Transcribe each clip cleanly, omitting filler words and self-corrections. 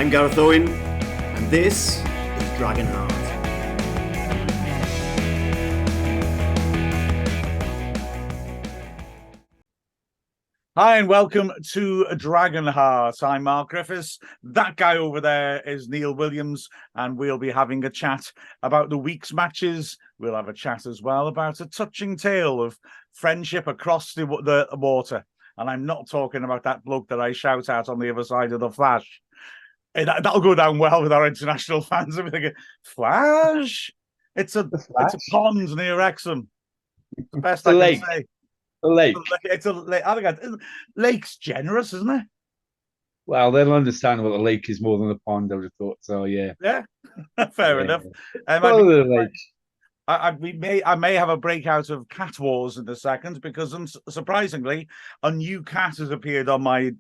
I'm Gareth Owen, and this is Dragonheart. Hi and welcome to Dragonheart. I'm Mark Griffiths. That guy over there is Neil Williams, and we'll be having a chat about the week's matches. We'll have a chat as well about a touching tale of friendship across the water. And I'm not talking about that bloke that I shout at on the other side of the Flash. That'll go down well with our international fans. I'm thinking, Flash? It's a pond near Wrexham. The best I can say. A lake. It's a lake. I think lake's generous, isn't it? Well, they'll understand what a lake is more than a pond, I would have thought. So yeah. Yeah. Fair enough. I may have a breakout of cat wars in a second because surprisingly, a new cat has appeared on my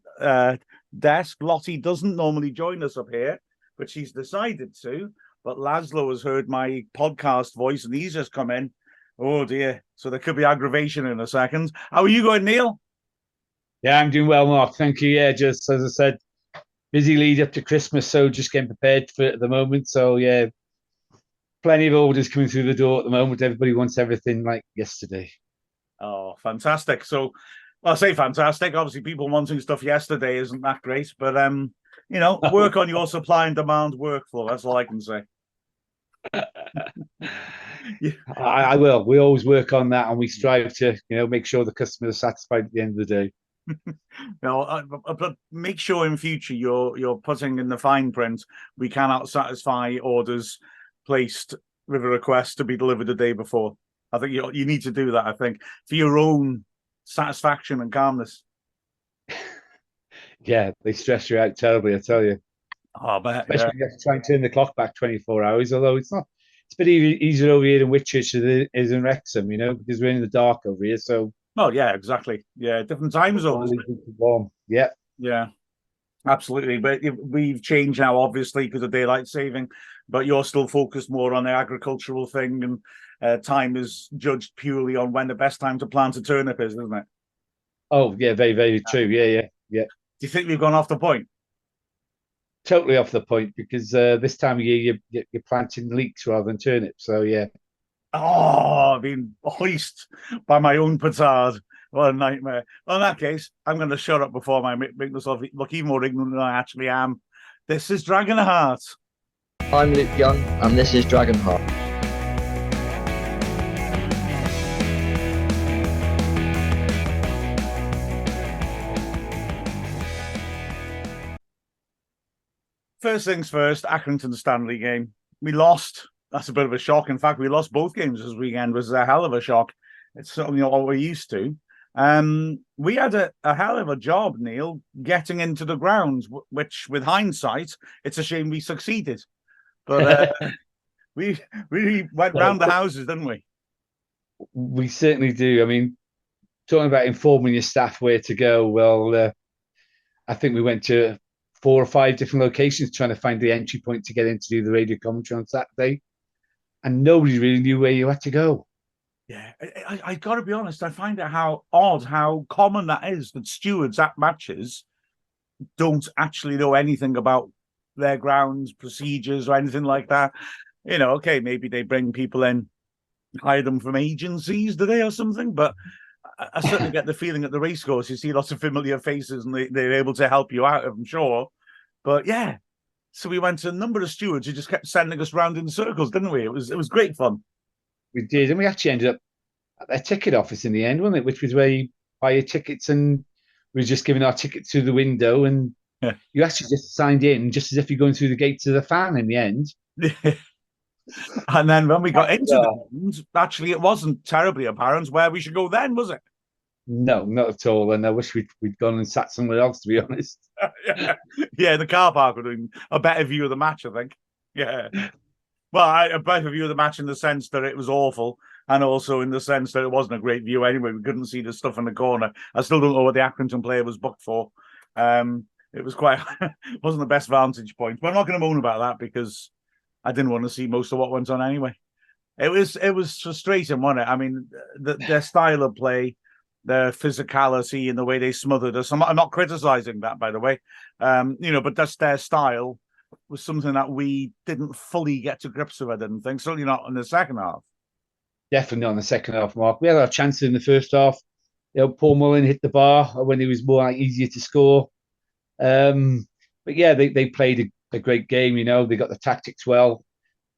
desk. Lottie doesn't normally join us up here, but she's decided to. But Laszlo has heard my podcast voice and he's just come in. Oh dear. So there could be aggravation in a second. How are you going, Neil? Yeah, I'm doing well, Mark. Thank you. Yeah, just as I said, busy lead up to Christmas, so just getting prepared for it at the moment. So yeah, plenty of orders coming through the door at the moment. Everybody wants everything like yesterday. Oh, fantastic. So I say fantastic. Obviously, people wanting stuff yesterday isn't that great, but work on your supply and demand workflow. That's all I can say. Yeah. I will. We always work on that, and we strive to, make sure the customer is satisfied at the end of the day. But make sure in future you're putting in the fine print. We cannot satisfy orders placed with a request to be delivered the day before. I think you need to do that. I think for your own satisfaction and calmness. Yeah, they stress you out terribly, I tell you. Oh, but especially when you have to try and turn the clock back 24 hours. Although it's not. It's a bit easier over here in Whitchurch than it is in Wrexham, because we're in the dark over here. So, yeah, exactly. Yeah, different time zones. Yeah, absolutely. But we've changed now, obviously, because of daylight saving. But you're still focused more on the agricultural thing, and time is judged purely on when the best time to plant a turnip is, isn't it? Oh, yeah, very, very true. Yeah. Do you think we've gone off the point? Totally off the point, because this time of year you're planting leeks rather than turnips. So yeah. Oh, I've been hoisted by my own petard. What a nightmare. Well, in that case, I'm going to shut up before I make myself look even more ignorant than I actually am. This is Dragonheart. I'm Luke Young, and this is Dragonheart. First things first, Accrington Stanley game. We lost. That's a bit of a shock. In fact, we lost both games this weekend. It was a hell of a shock. It's certainly not what we're used to. We had a hell of a job, Neil, getting into the grounds, which with hindsight, it's a shame we succeeded. But we really went round the houses, didn't we? We certainly do. I mean, talking about informing your staff where to go, well, I think we went to 4 or 5 different locations trying to find the entry point to get in to do the radio commentary on Saturday. And nobody really knew where you had to go. Yeah, I got to be honest. I find it how common that is, that stewards at matches don't actually know anything about their grounds, procedures, or anything like that. Okay, maybe they bring people in, hire them from agencies, do they, or something? But I certainly get the feeling at the racecourse, you see lots of familiar faces and they're able to help you out, I'm sure. But yeah, so we went to a number of stewards who just kept sending us round in circles, didn't we? It was great fun. We did, and we actually ended up at their ticket office in the end, wasn't it? Which was where you buy your tickets, and we were just giving our tickets through the window, and you actually just signed in, just as if you're going through the gates of the fan in the end. And then when we got into the end, actually, it wasn't terribly apparent where we should go then, was it? No, not at all. And I wish we'd gone and sat somewhere else, to be honest. Yeah, the car park would have been a better view of the match, I think. Yeah. Well, a better view of the match in the sense that it was awful, and also in the sense that it wasn't a great view anyway. We couldn't see the stuff in the corner. I still don't know what the Accrington player was booked for. It was wasn't the best vantage point. But I'm not going to moan about that because I didn't want to see most of what went on anyway. It was frustrating, wasn't it? I mean, their style of play, their physicality and the way they smothered us. I'm not criticizing that, by the way. But that's their style. was something that we didn't fully get to grips with, I didn't think. Certainly not in the second half. Definitely not in the second half, Mark. We had our chances in the first half. Paul Mullin hit the bar when he was more easier to score. But yeah, they played a great game. They got the tactics well.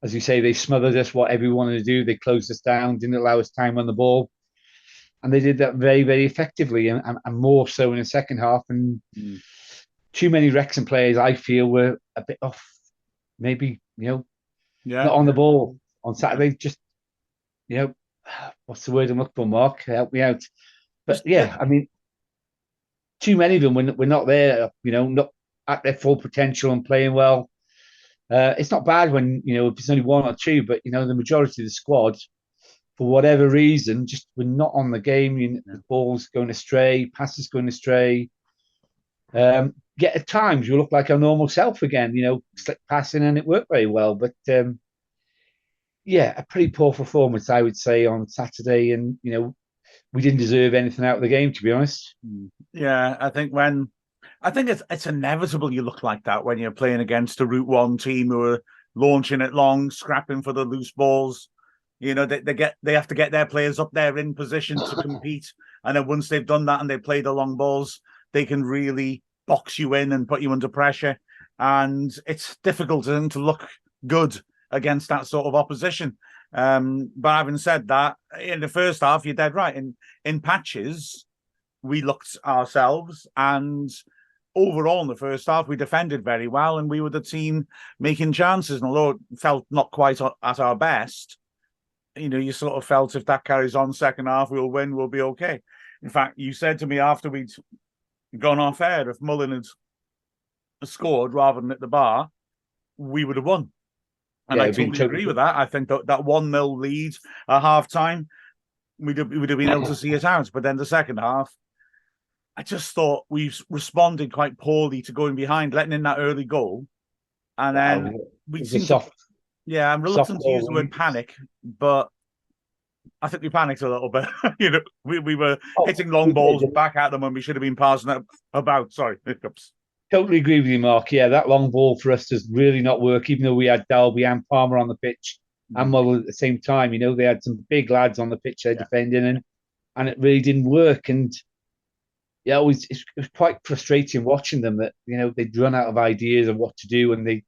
As you say, they smothered us, whatever we wanted to do. They closed us down, didn't allow us time on the ball. And they did that very, very effectively, and more so in the second half. And too many Wrexham players, I feel, were a bit off, maybe, not on the ball on Saturday. Just, what's the word I'm looking for, Mark? Help me out. But yeah, I mean, too many of them we're not there, not at their full potential and playing well. It's not bad when, if it's only one or two, but, the majority of the squad, for whatever reason, just we're not on the game. The ball's going astray, passes going astray. Yet at times you look like our normal self again, slick passing, and it worked very well. But a pretty poor performance, I would say, on Saturday. And, we didn't deserve anything out of the game, to be honest. Yeah, I think it's inevitable you look like that when you're playing against a Route 1 team who are launching it long, scrapping for the loose balls. They have to get their players up there in position to compete. And then once they've done that and they play the long balls, they can really box you in and put you under pressure. And it's difficult to look good against that sort of opposition. But having said that, in the first half, you're dead right. In patches, we looked ourselves, and overall in the first half, we defended very well, and we were the team making chances. And although it felt not quite at our best, you sort of felt if that carries on second half, we'll win, we'll be okay. In fact, you said to me after we'd gone off air, if Mullin had scored rather than at the bar, we would have won. And I totally agree with that. I think that 1-0 lead at half-time, we would have been able to see it out. But then the second half, I just thought we responded quite poorly to going behind, letting in that early goal. And then we seemed to... Yeah, I'm reluctant to use the word panic, but I think we panicked a little bit. We were hitting long balls back at them when we should have been passing it about. Sorry, hiccups. Totally agree with you, Mark. Yeah, that long ball for us does really not work, even though we had Dalby and Palmer on the pitch and Muller at the same time. They had some big lads on the pitch there defending, and it really didn't work. And yeah, it was quite frustrating watching them that, they'd run out of ideas of what to do, and they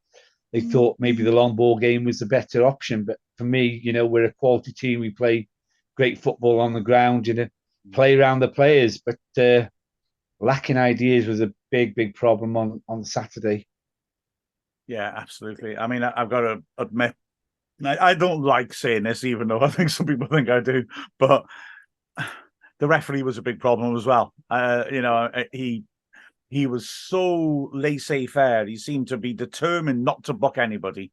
thought maybe the long ball game was the better option. But for me, we're a quality team. We play great football on the ground, play around the players. But lacking ideas was a big problem on Saturday. Yeah, absolutely. I mean, I've got to admit, I don't like saying this, even though I think some people think I do, but the referee was a big problem as well. He was so laissez-faire. He seemed to be determined not to buck anybody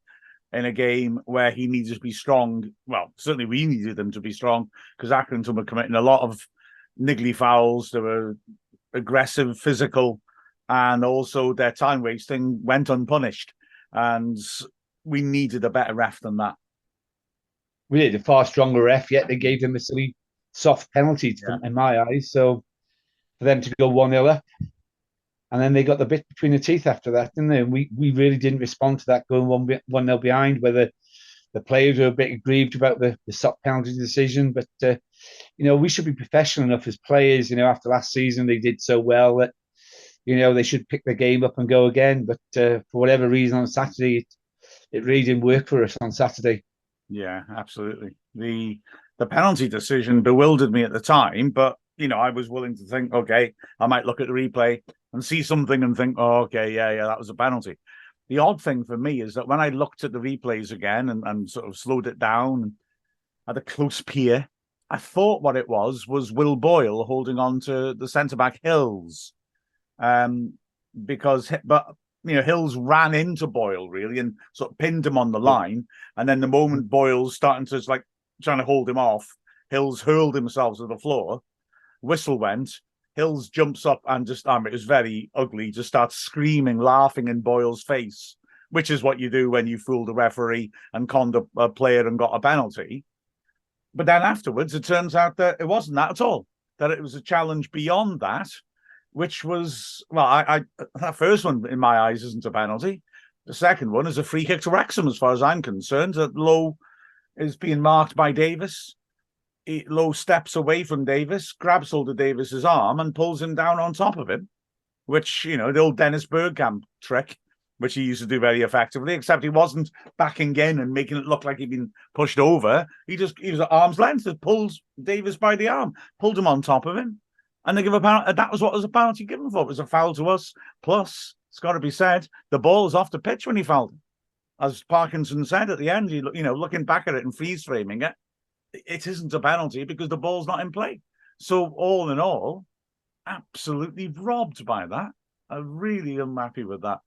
in a game where he needed to be strong. Well, certainly we needed them to be strong because Accrington were committing a lot of niggly fouls. They were aggressive, physical, and also their time wasting went unpunished. And we needed a better ref than that. We needed a far stronger ref, yet they gave them a silly soft penalty in my eyes. So for them to go 1-0 up, and then they got the bit between the teeth after that, didn't they? And we really didn't respond to that, going 1-0 behind, whether the players were a bit aggrieved about the soft penalty decision. But, we should be professional enough as players. After last season, they did so well that, they should pick the game up and go again. But for whatever reason on Saturday, it really didn't work for us on Saturday. Yeah, absolutely. The penalty decision bewildered me at the time, but, I was willing to think, okay, I might look at the replay and see something and think, oh, okay, yeah, that was a penalty. The odd thing for me is that when I looked at the replays again and sort of slowed it down and had a close peer, I thought what it was Will Boyle holding on to the centre-back Hills. Hills ran into Boyle, really, and sort of pinned him on the line. And then the moment Boyle's starting to, trying to hold him off, Hills hurled himself to the floor. Whistle went. Hills jumps up and just, it was very ugly, just starts screaming, laughing in Boyle's face, which is what you do when you fooled a referee and conned a player and got a penalty. But then afterwards, it turns out that it wasn't that at all, that it was a challenge beyond that, which was, that first one in my eyes isn't a penalty, The second one is a free kick to Wrexham, as far as I'm concerned. That Lowe is being marked by Davis. Lowe steps away from Davis, grabs hold of Davis's arm and pulls him down on top of him, which, you know, the old Dennis Bergkamp trick, which he used to do very effectively, except he wasn't backing in and making it look like he'd been pushed over. He was at arm's length, that pulls Davis by the arm, pulled him on top of him. And they give a penalty. That was what was a penalty given for. It was a foul to us. Plus, it's got to be said, the ball was off the pitch when he fouled him. As Parkinson said at the end, looking back at it and freeze framing it, it isn't a penalty because the ball's not in play. So all in all, absolutely robbed by that. I really am happy with that.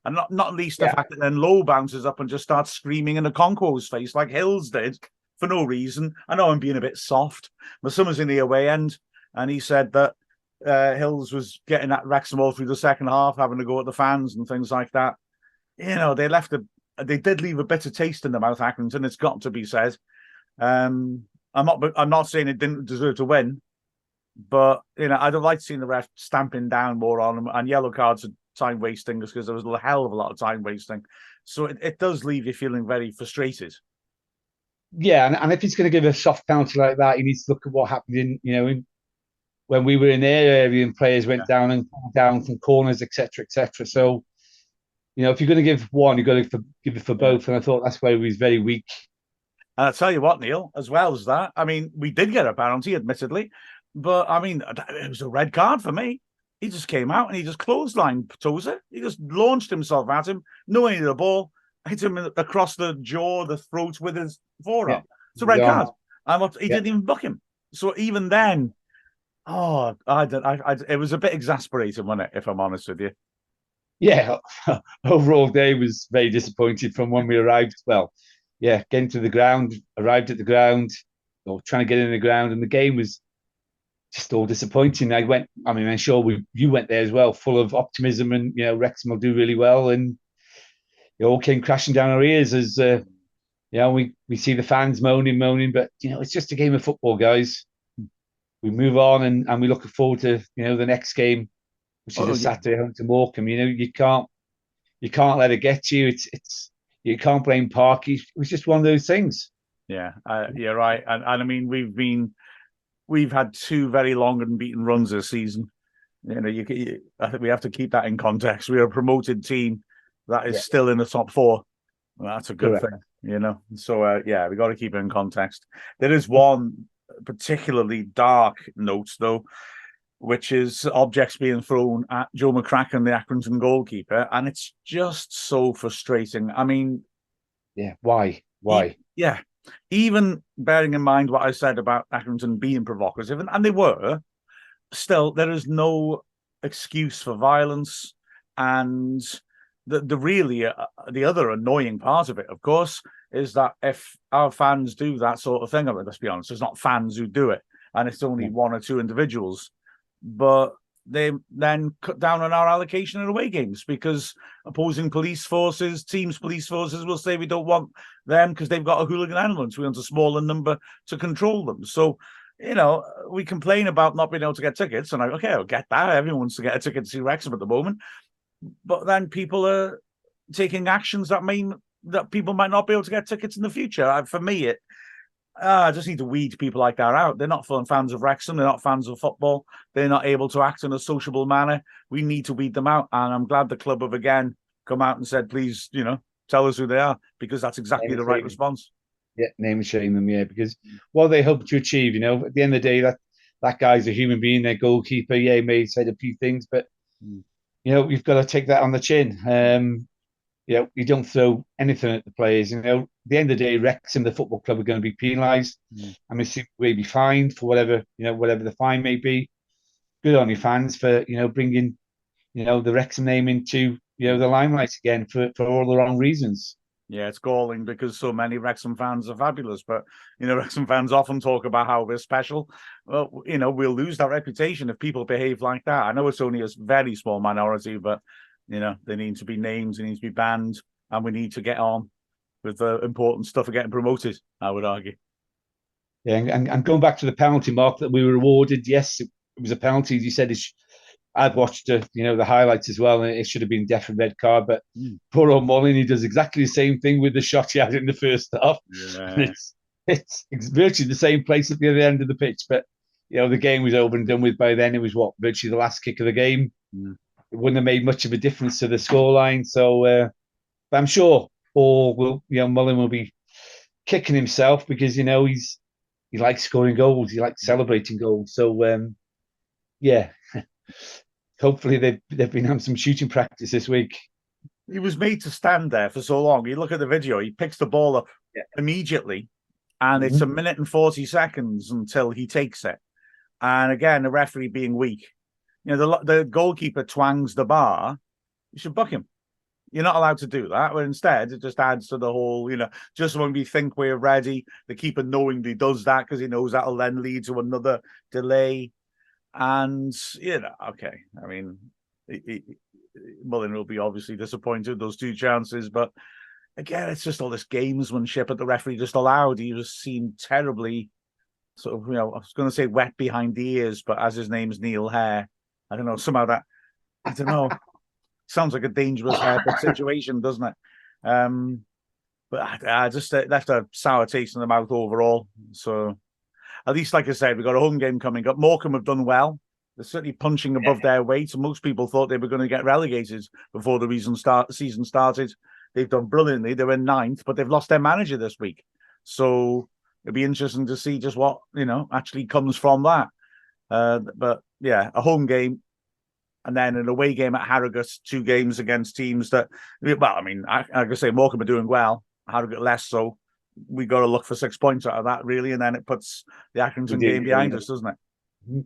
And not least the fact that then Lowe bounces up and just starts screaming in the Conquo's face like Hills did for no reason. I know I'm being a bit soft, but someone's in the away end, and he said that Hills was getting at Wrexham all through the second half, having to go at the fans and things like that. You know, they did leave a bitter taste in the mouth, Accrington. It's got to be said. I'm not saying it didn't deserve to win, but you know, I'd have liked seeing the ref stamping down more on them, and yellow cards are time wasting because there was a hell of a lot of time wasting. So it does leave you feeling very frustrated. Yeah, and if he's going to give a soft penalty like that, he needs to look at what happened when we were in their area and players went down from corners, etc., etc. So, you know, if you're going to give one, you've got to give it for both. And I thought that's where he was very weak. And I'll tell you what, Neil, as well as that, I mean, we did get a penalty, admittedly, but I mean, it was a red card for me. He just came out and he just clotheslined Tozer. He just launched himself at him, no aim of the ball, hit him across the jaw, the throat with his forearm. Yeah. It's a red card. He didn't even book him. So even then, it was a bit exasperating, wasn't it, if I'm honest with you? Yeah, overall day was very disappointed from when we arrived. Well, yeah, getting to the ground, arrived at the ground, or trying to get in the ground, and the game was just all disappointing. I'm sure you went there as well, full of optimism, and you know, Wrexham will do really well, and it all came crashing down our ears as we see the fans moaning, but you know, it's just a game of football, guys. We move on and we look forward to, you know, the next game, which is a Saturday home to Morecambe. You know, you can't let it get to you. It's you can't blame Parky. It was just one of those things. Yeah, you're right. And I mean, we've had two very long unbeaten runs this season. You know, I think we have to keep that in context. We're a promoted team that is still in the top four. Well, that's a good thing, you know. So we got to keep it in context. There is one particularly dark note, though, which is objects being thrown at Joe McCracken, the Accrington goalkeeper, and it's just so frustrating. I mean, why? Even bearing in mind what I said about Accrington being provocative, and they were, still there is no excuse for violence. And the other annoying part of it, of course, is that if our fans do that sort of thing, let's be honest, it's not fans who do it, and it's only one or two individuals, but they then cut down on our allocation in away games because opposing police forces will say we don't want them because they've got a hooligan element. We want a smaller number to control them. So, you know, we complain about not being able to get tickets, and I'll get that. Everyone wants to get a ticket to see Wrexham at the moment. But then people are taking actions that mean that people might not be able to get tickets in the future. For me, I just need to weed people like that out. They're not fans of Wrexham. They're not fans of football. They're not able to act in a sociable manner. We need to weed them out. And I'm glad the club have again come out and said, please, you know, tell us who they are, because that's exactly the right response. Yeah, name and shame them, because what they hope to achieve, you know, at the end of the day, that guy's a human being, their goalkeeper. Yeah, he may have said a few things, but you know, you've got to take that on the chin. You know, you don't throw anything at the players. You know, at the end of the day, Wrexham, the football club, are going to be penalised. I'm assuming we'll be fined for whatever the fine may be. Good on your fans for, you know, bringing, you know, the Wrexham name into, you know, the limelight again for all the wrong reasons. Yeah, it's galling because so many Wrexham fans are fabulous, but, you know, Wrexham fans often talk about how we're special. Well, you know, we'll lose that reputation if people behave like that. I know it's only a very small minority, but, you know, they need to be named, they need to be banned, and we need to get on with the important stuff of getting promoted, I would argue. Yeah, and going back to the penalty mark that we were awarded, yes, it was a penalty. As you said, I'd watched the highlights as well, and it should have been definite red card. But poor old Mullin, he does exactly the same thing with the shot he had in the first half. Yeah. And it's virtually the same place at the other end of the pitch. But the game was over and done with by then. It was virtually the last kick of the game. It wouldn't have made much of a difference to the scoreline. So, but I'm sure Mullin will be kicking himself because he likes scoring goals. He likes celebrating goals. So yeah. Hopefully they've been having some shooting practice this week. He was made to stand there for so long. You look at the video, he picks the ball up immediately, and it's a minute and 40 seconds until he takes it. And again, the referee being weak. The goalkeeper twangs the bar. You should book him. You're not allowed to do that. But instead, it just adds to the whole, just when we think we're ready, the keeper knowingly does that because he knows that'll then lead to another delay. And, okay. I mean, Mullin will be obviously disappointed, those two chances. But again, it's just all this gamesmanship that the referee just allowed. He was seen terribly sort of, I was going to say wet behind the ears, but as his name's Neil Hare, I don't know, somehow that, I don't know, sounds like a dangerous haircut situation, doesn't it? But I just left a sour taste in the mouth overall. So, at least, like I said, we've got a home game coming up. Morecambe have done well. They're certainly punching above their weight. And most people thought they were going to get relegated before the season started. They've done brilliantly. They're in 9th, but they've lost their manager this week. So it'll be interesting to see just what, actually comes from that. But yeah, a home game and then an away game at Harrogate, 2 games against teams that, like I say, Morecambe are doing well. Harrogate less so. We got to look for 6 points out of that, really, and then it puts the Accrington game behind us, doesn't it?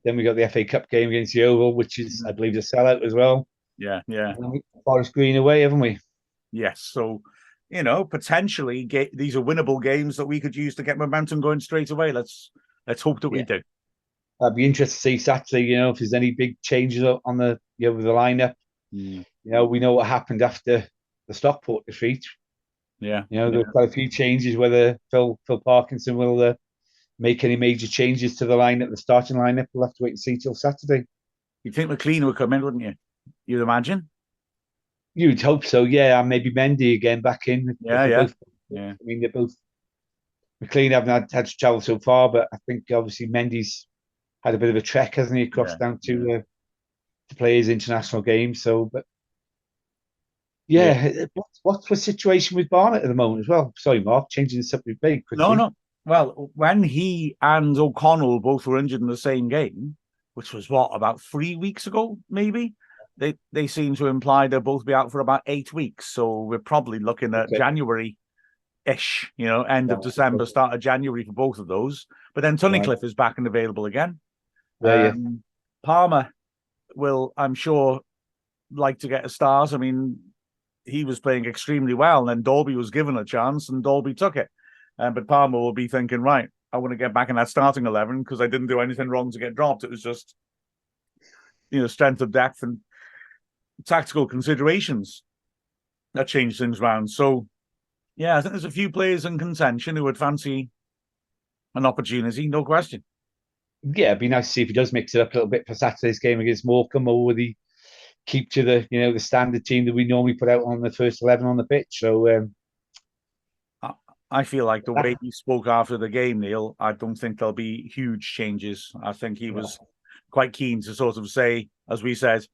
Then we got the FA Cup game against the Oval, which is, I believe, a sellout as well. Yeah. Forest Green away, haven't we? Yes. So, potentially these are winnable games that we could use to get momentum going straight away. Let's hope that we do. I'd be interested to see Saturday, if there's any big changes on the with the lineup. We know what happened after the Stockport defeat. Yeah. There's quite a few changes, whether Phil Parkinson will make any major changes to the lineup, the starting lineup. We'll have to wait and see till Saturday. You'd think McLean would come in, wouldn't you? You'd imagine? You'd hope so, yeah. And maybe Mendy again back in. Yeah. I mean, they're both... McLean haven't had to travel so far, but I think obviously Mendy's had a bit of a trek, hasn't he, across down to play his international game. So, but what's the situation with Barnett at the moment as well? Sorry, Mark, changing the subject very quickly. No. Well, when he and O'Connell both were injured in the same game, which was about 3 weeks ago, maybe, they seem to imply they'll both be out for about 8 weeks. So we're probably looking at January-ish, end of December, start of January for both of those. But then Tunnicliffe is back and available again. Palmer will, I'm sure, like to get a start. I mean, he was playing extremely well, and then Dalby was given a chance, and Dalby took it. But Palmer will be thinking, right, I want to get back in that starting 11 because I didn't do anything wrong to get dropped. It was just, strength of depth and tactical considerations that changed things around. So, yeah, I think there's a few players in contention who would fancy an opportunity, no question. Yeah, it'd be nice to see if he does mix it up a little bit for Saturday's game against Morecambe, or would he keep to the standard team that we normally put out on the first 11 on the pitch. So I feel like the way he spoke after the game, Neil, I don't think there'll be huge changes. I think he was quite keen to sort of say, as we said,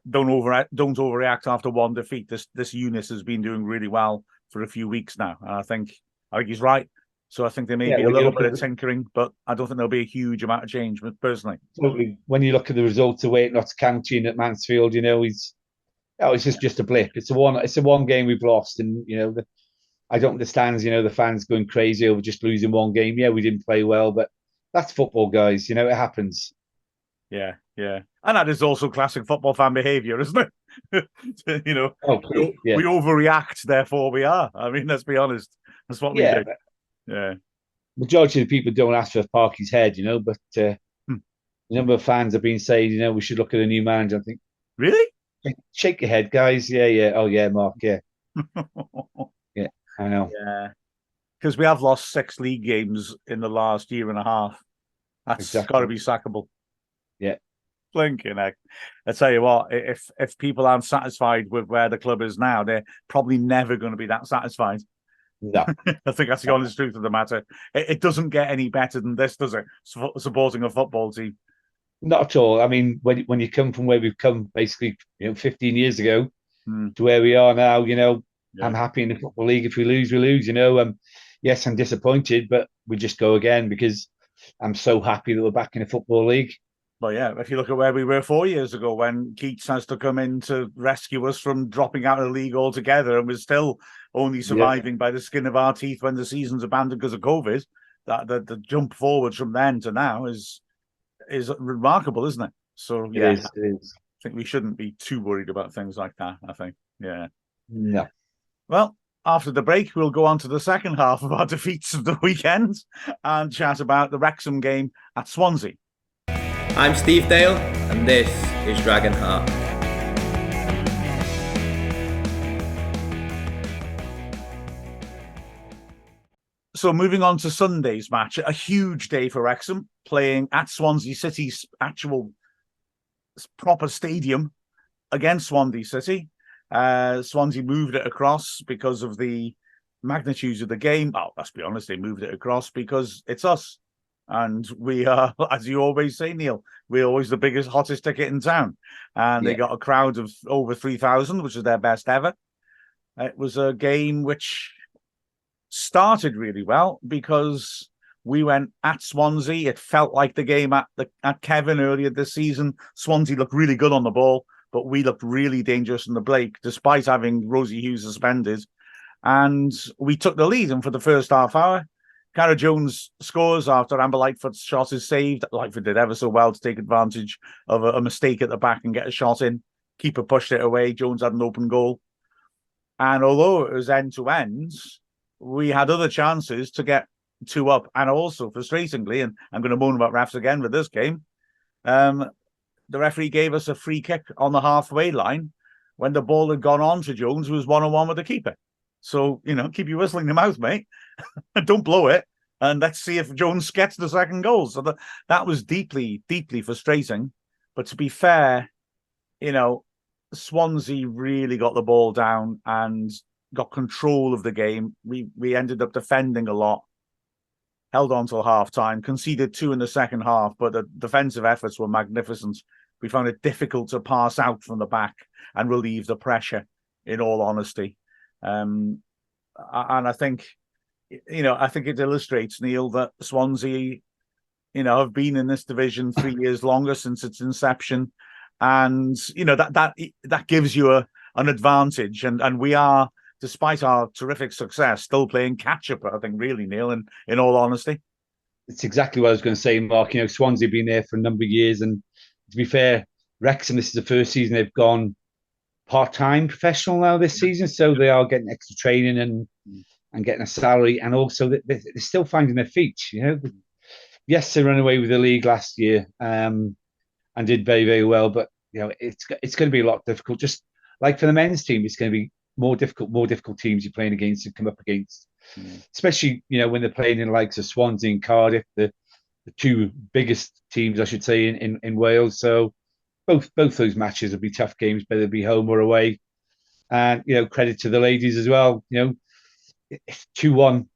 don't overreact after one defeat. This unit has been doing really well for a few weeks now, and I think he's right. So I think there may be a little bit of tinkering, but I don't think there'll be a huge amount of change, personally. Totally. When you look at the results away at Notts County and at Mansfield, it's just a blip. It's a one game we've lost, and I don't understand, the fans going crazy over just losing one game. Yeah, we didn't play well, but that's football, guys. It happens. Yeah. And that is also classic football fan behaviour, isn't it? We overreact, therefore we are. I mean, let's be honest. That's what we do. Yeah. Majority of the people don't ask for Parky's head, but the number of fans have been saying, we should look at a new manager. I think, really? Shake your head, guys. Yeah. Oh, yeah, Mark, yeah. Yeah, I know. Yeah. Because we have lost 6 league games in the last year and a half. That's got to be sackable. Yeah. Blinking heck. I tell you what, if people aren't satisfied with where the club is now, they're probably never going to be that satisfied. No, I think that's the honest truth of the matter. It doesn't get any better than this, does it? Supporting a football team. not at all. I mean, when you come from where we've come, basically, 15 years ago to where we are now, I'm happy in the Football League. If we lose, we lose. Yes, I'm disappointed, but we just go again because I'm so happy that we're back in the Football League. But yeah, if you look at where we were 4 years ago when Keats has to come in to rescue us from dropping out of the league altogether, and we're still only surviving by the skin of our teeth when the season's abandoned because of COVID, that the jump forward from then to now is remarkable, isn't it? So yeah, it is. I think we shouldn't be too worried about things like that, I think. Yeah. No. Well, after the break, we'll go on to the second half of our defeats of the weekend and chat about the Wrexham game at Swansea. I'm Steve Dale, and this is Dragonheart. So moving on to Sunday's match, a huge day for Wrexham, playing at Swansea City's actual proper stadium against Swansea City. Swansea moved it across because of the magnitudes of the game. Oh, let's be honest, they moved it across because it's us. And we are, as you always say, Neil, we're always the biggest, hottest ticket in town. And they got a crowd of over 3,000, which is their best ever. It was a game which started really well because we went at Swansea. It felt like the game at Kevin earlier this season. Swansea looked really good on the ball, but we looked really dangerous in the Blake, despite having Rosie Hughes suspended. And we took the lead. And for the first half hour, Cara Jones scores after Amber Lightfoot's shot is saved. Lightfoot did ever so well to take advantage of a mistake at the back and get a shot in. Keeper pushed it away. Jones had an open goal. And although it was end-to-end, we had other chances to get two up. And also, frustratingly, and I'm going to moan about refs again with this game, the referee gave us a free kick on the halfway line when the ball had gone on to Jones, who was one-on-one with the keeper. So, keep your whistle in your mouth, mate. Don't blow it. And let's see if Jones gets the second goal. So that was deeply, deeply frustrating. But to be fair, Swansea really got the ball down and got control of the game. We ended up defending a lot, held on till half-time, conceded 2 in the second half, but the defensive efforts were magnificent. We found it difficult to pass out from the back and relieve the pressure, in all honesty. And I think, I think it illustrates, Neil, that Swansea, have been in this division 3 years longer since its inception. And, that gives you an advantage. And we are, despite our terrific success, still playing catch-up, I think, really, Neil, in all honesty. It's exactly what I was going to say, Mark. Swansea have been there for a number of years. And to be fair, Wrexham, this is the first season they've gone part-time professional now this season, so they are getting extra training and getting a salary, and also they're still finding their feet. Yes, they ran away with the league last year and did very, very well, but it's going to be a lot difficult. Just like for the men's team, it's going to be more difficult teams you're playing against and come up against, especially when they're playing in the likes of Swansea and Cardiff, the two biggest teams, I should say, in Wales. So both those matches will be tough games, whether it be home or away. And credit to the ladies as well. 2-1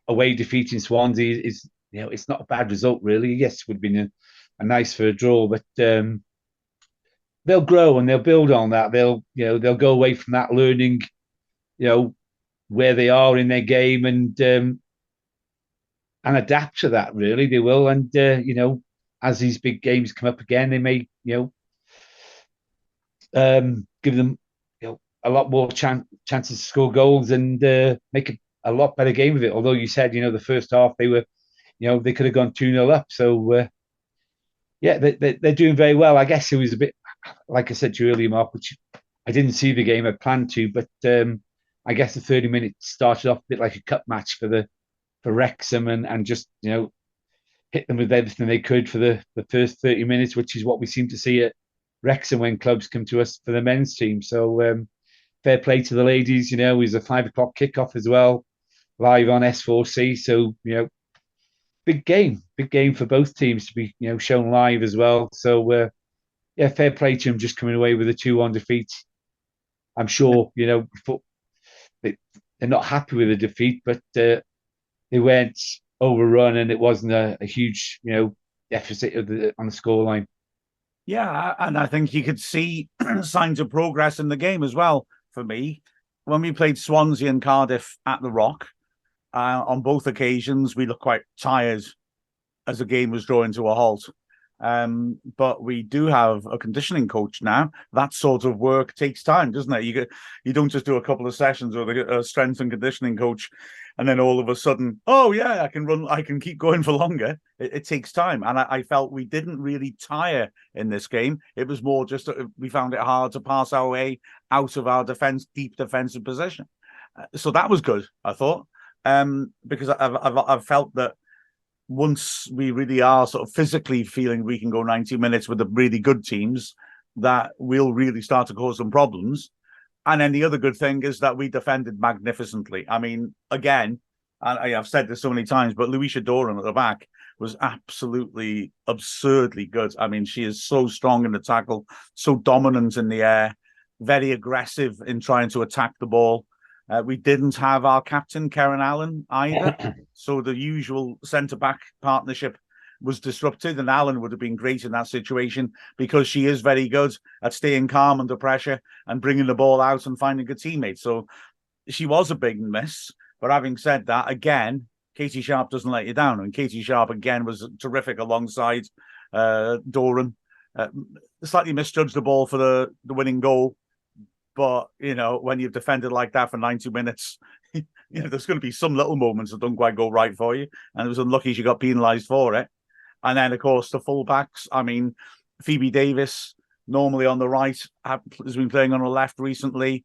away defeat in Swansea is it's not a bad result, really. Yes, it would have been a nice for a draw, but they'll grow and they'll build on that. They'll go away from that learning, where they are in their game and adapt to that. Really, they will. And as these big games come up again, they may give them a lot more chances to score goals and make a lot better game of it. Although you said the first half they were they could have gone 2-0 up. So they're doing very well. I guess it was a bit, like I said to you earlier, Mark, which I didn't see the game I planned to, but I guess the 30 minutes started off a bit like a cup match for Wrexham and just hit them with everything they could for the first 30 minutes, which is what we seem to see at Wrexham when clubs come to us for the men's team. So fair play to the ladies. It was a 5 o'clock kickoff as well, live on S4C. So big game for both teams to be shown live as well. So yeah, fair play to them just coming away with a 2-1 defeat. I'm sure, they're not happy with the defeat, but they weren't overrun and it wasn't a huge, deficit on the scoreline. Yeah, and I think you could see signs of progress in the game as well. For me, when we played Swansea and Cardiff at the Rock, on both occasions we looked quite tired as the game was drawing to a halt. But we do have a conditioning coach now. That sort of work takes time, doesn't it? You don't just do a couple of sessions with a strength and conditioning coach, and then all of a sudden, oh yeah, I can keep going for longer. It takes time, and I felt we didn't really tire in this game. It was more just we found it hard to pass our way out of our deep defensive position. So that was good, I thought, because I've felt that once we really are sort of physically feeling we can go 90 minutes with the really good teams, that we'll really start to cause some problems. And then the other good thing is that we defended magnificently. I mean, again, and I've said this so many times, but Louisa Doran at the back was absolutely absurdly good. I mean, she is so strong in the tackle, so dominant in the air, very aggressive in trying to attack the ball. We didn't have our captain, Karen Allen, either. So the usual centre-back partnership was disrupted, and Allen would have been great in that situation because she is very good at staying calm under pressure and bringing the ball out and finding a teammate. So she was a big miss. But having said that, again, Katie Sharp doesn't let you down. And Katie Sharp, again, was terrific alongside Doran. Slightly misjudged the ball for the winning goal. But, when you've defended like that for 90 minutes, there's going to be some little moments that don't quite go right for you. And it was unlucky she got penalised for it. And then, of course, the fullbacks. I mean, Phoebe Davis, normally on the right, has been playing on the left recently.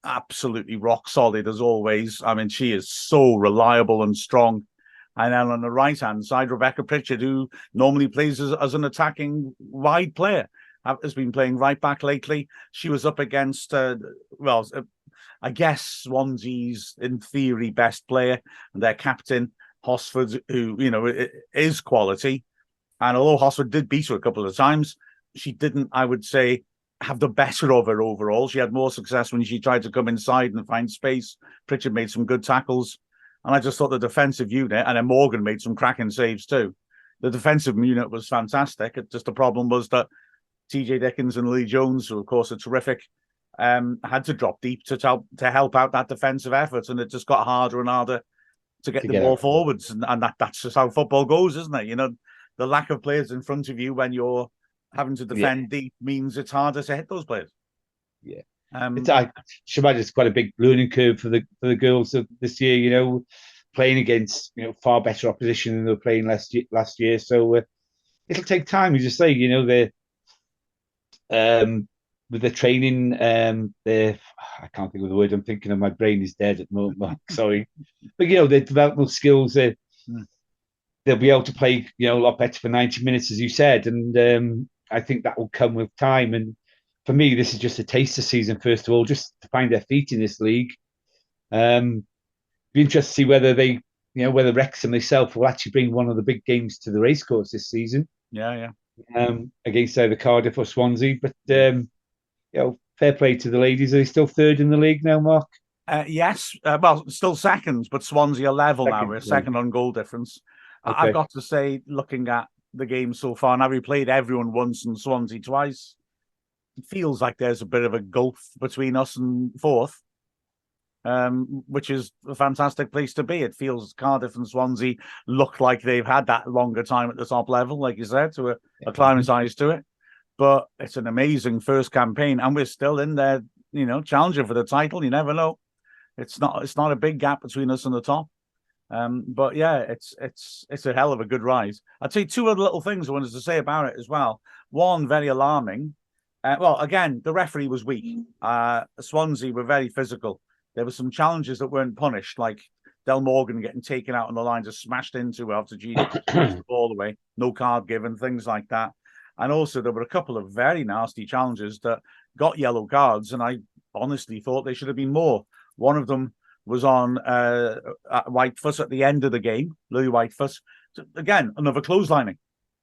Absolutely rock solid, as always. I mean, she is so reliable and strong. And then on the right-hand side, Rebecca Pritchard, who normally plays as an attacking wide player, has been playing right back lately. She was up against, I guess, Swansea's, in theory, best player, and their captain, Hosford, who, is quality. And although Hosford did beat her a couple of times, she didn't, I would say, have the better of her overall. She had more success when she tried to come inside and find space. Pritchard made some good tackles. And I just thought the defensive unit, and then Morgan made some cracking saves too. The defensive unit was fantastic. The problem was that TJ Dickens and Lee Jones, who of course are terrific, had to drop deep to help out that defensive effort, and it just got harder and harder to get the ball forwards, and that's just how football goes, isn't it? The lack of players in front of you when you're having to defend deep means it's harder to hit those players. Yeah, I should imagine it's quite a big learning curve for the girls of this year. Playing against far better opposition than they were playing last year. So it'll take time, as you say. With the training, I can't think of the word I'm thinking of. My brain is dead at the moment, Mark. Sorry, but their developmental skills, they'll be able to play a lot better for 90 minutes, as you said, and I think that will come with time. And for me, this is just a taster season, first of all, just to find their feet in this league. Be interested to see whether whether Wrexham themselves will actually bring one of the big games to the racecourse this season. Yeah. Against either Cardiff or Swansea, but fair play to the ladies. Are they still third in the league now, Mark? Yes, still second, but Swansea are level now. We're second on goal difference. Okay. I've got to say, looking at the game so far, now we played everyone once and Swansea twice. It feels like there's a bit of a gulf between us and fourth, which is a fantastic place to be. It feels Cardiff and Swansea look like they've had that longer time at the top level, like you said, to acclimatise to it. But it's an amazing first campaign, and we're still in there, challenging for the title. You never know. It's not a big gap between us and the top. But yeah, it's a hell of a good rise. I'll tell you two other little things I wanted to say about it as well. One, very alarming. Again, the referee was weak. Swansea were very physical. There were some challenges that weren't punished, like Del Morgan getting taken out on the line, just smashed into after G the ball away, no card given, things like that. And also there were a couple of very nasty challenges that got yellow cards, and I honestly thought they should have been more. One of them was on Whitefoot at the end of the game, Lily Whitefoot. Again, another clotheslining.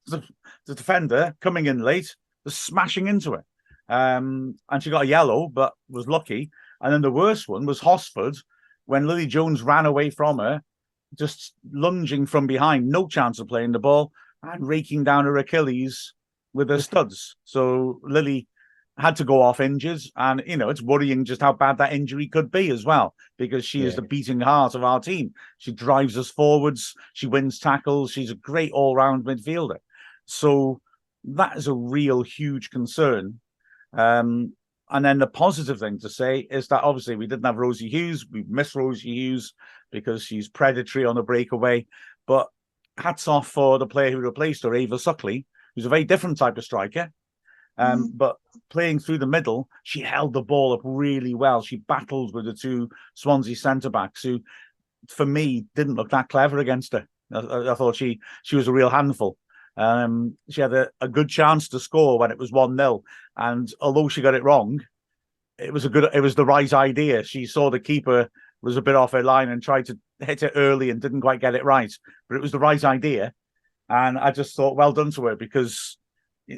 The defender coming in late, smashing into it. And she got a yellow, but was lucky. And then the worst one was Hosford, when Lily Jones ran away from her, just lunging from behind, no chance of playing the ball, and raking down her Achilles with her studs. So Lily had to go off injured, and it's worrying just how bad that injury could be as well, because she is the beating heart of our team. She drives us forwards, she wins tackles, she's a great all-round midfielder. So that is a real huge concern. And then the positive thing to say is that obviously we didn't have Rosie Hughes. We missed Rosie Hughes because she's predatory on the breakaway. But hats off for the player who replaced her, Ava Suckley, who's a very different type of striker. But playing through the middle, she held the ball up really well. She battled with the two Swansea centre-backs who, for me, didn't look that clever against her. I thought she was a real handful. She had a good chance to score when it was 1-0, and although she got it wrong, it was the right idea. She saw the keeper was a bit off her line and tried to hit it early and didn't quite get it right, but it was the right idea. And I just thought, well done to her, because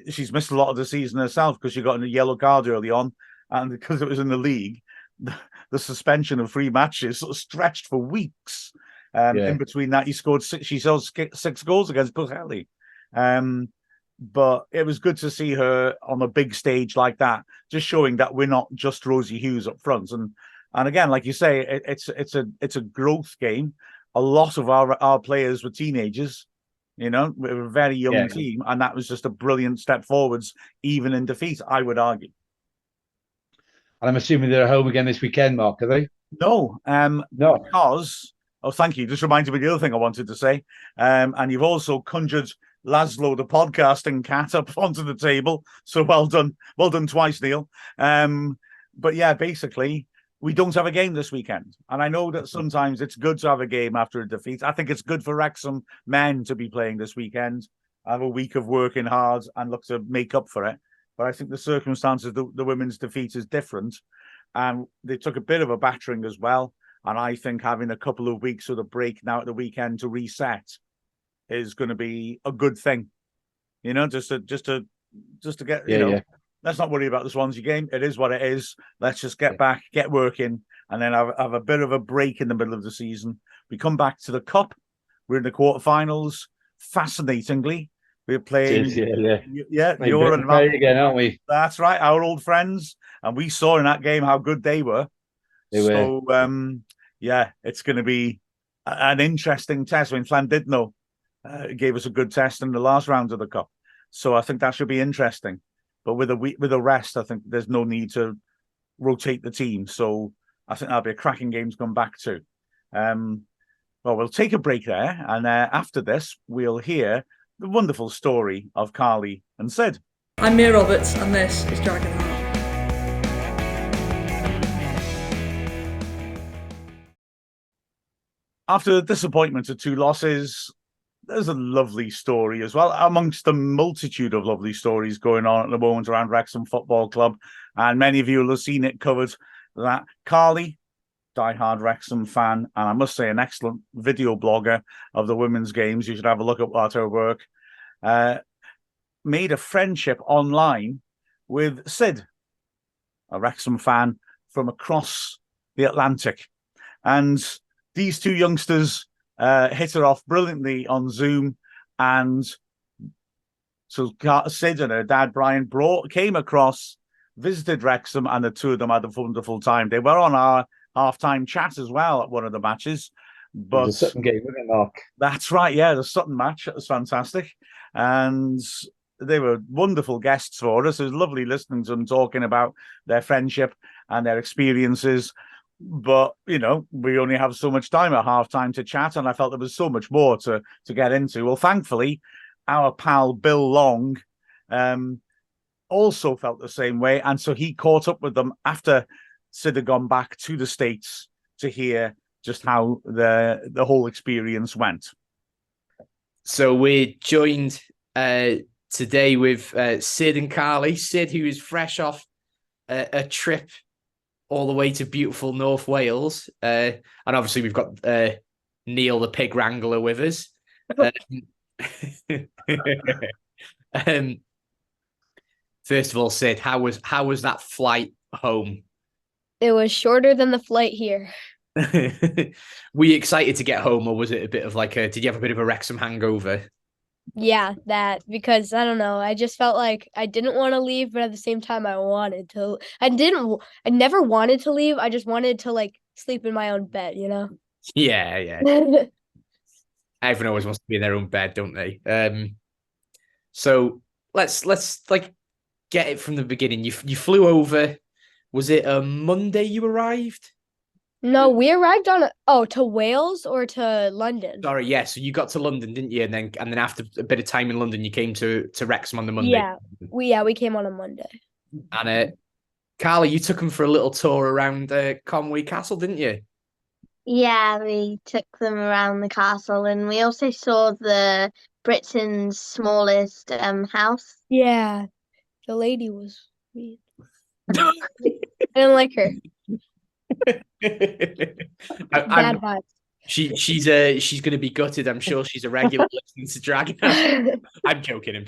she's missed a lot of the season herself because she got a yellow card early on, and because it was in the league, the suspension of 3 matches sort of stretched for weeks. In between that, she scored 6 goals against Buchelli. But it was good to see her on a big stage like that, just showing that we're not just Rosie Hughes up front. And again, like you say, it's a growth game. A lot of our players were teenagers. We're a very young team, and that was just a brilliant step forwards, even in defeat, I would argue. And I'm assuming they're home again this weekend, Mark, are they? No, no, because thank you. Just reminded me of the other thing I wanted to say. And you've also conjured Laszlo, the podcasting cat, up onto the table. So well done twice, Neil. But yeah, basically, we don't have a game this weekend. And I know that sometimes it's good to have a game after a defeat. I think it's good for Wrexham men to be playing this weekend, have a week of working hard and look to make up for it. But I think the circumstances, the women's defeat is different. And they took a bit of a battering as well. And I think having a couple of weeks of the break now at the weekend to reset is going to be a good thing. Just to get, let's not worry about the Swansea game. It is what it is. Let's just get back, get working, and then have a bit of a break in the middle of the season. We come back to the Cup. We're in the quarterfinals. Fascinatingly, we're playing. You're again, aren't we? That's right, our old friends, and we saw in that game how good they were. It's going to be an interesting test. I mean, Llandudno gave us a good test in the last round of the Cup, so I think that should be interesting. But with a rest, I think there's no need to rotate the team. So I think that'll be a cracking game to come back to. Well, we'll take a break there, and after this, we'll hear the wonderful story of Carly and Sid. I'm Mia Roberts, and this is Dragonheart. After the disappointment of 2 losses, there's a lovely story as well, amongst the multitude of lovely stories going on at the moment around Wrexham Football Club. And many of you will have seen it covered that Carly, diehard Wrexham fan, and I must say an excellent video blogger of the women's games, you should have a look at her work, made a friendship online with Sid, a Wrexham fan from across the Atlantic. And these 2 youngsters hit her off brilliantly on Zoom, and so Sid and her dad Brian came across, visited Wrexham, and the 2 of them had a wonderful time. They were on our half-time chat as well at one of the matches. But the Sutton game, wasn't it, Mark? That's right, yeah, the Sutton match. It was fantastic, and they were wonderful guests for us. It was lovely listening to them talking about their friendship and their experiences. But, we only have so much time at half-time to chat, and I felt there was so much more to get into. Well, thankfully, our pal Bill Long also felt the same way, and so he caught up with them after Sid had gone back to the States to hear just how the whole experience went. So we're joined today with Sid and Carly. Sid, who is fresh off a trip all the way to beautiful North Wales. And obviously we've got Neil, the pig wrangler, with us. First of all, Sid, how was that flight home? It was shorter than the flight here. Were you excited to get home, or was it a bit of like a? Did you have a bit of a Wrexham hangover? Yeah, that because I don't know. I just felt like I didn't want to leave, but at the same time I wanted to. I never wanted to leave. I just wanted to like sleep in my own bed, you know? Yeah, yeah. Everyone always wants to be in their own bed, don't they? So let's like get it from the beginning. You flew over. Was it a Monday you arrived? No, we arrived to Wales or to London. Sorry, yeah. So you got to London, didn't you? And then after a bit of time in London, you came to Wrexham on the Monday. Yeah, we came on a Monday. And Carly, you took them for a little tour around Conway Castle, didn't you? Yeah, we took them around the castle, and we also saw the Britain's smallest house. Yeah, the lady was weird. I didn't like her. Bad vibes. She's going to be gutted. I'm sure she's a regular listening to Dragon. I'm joking.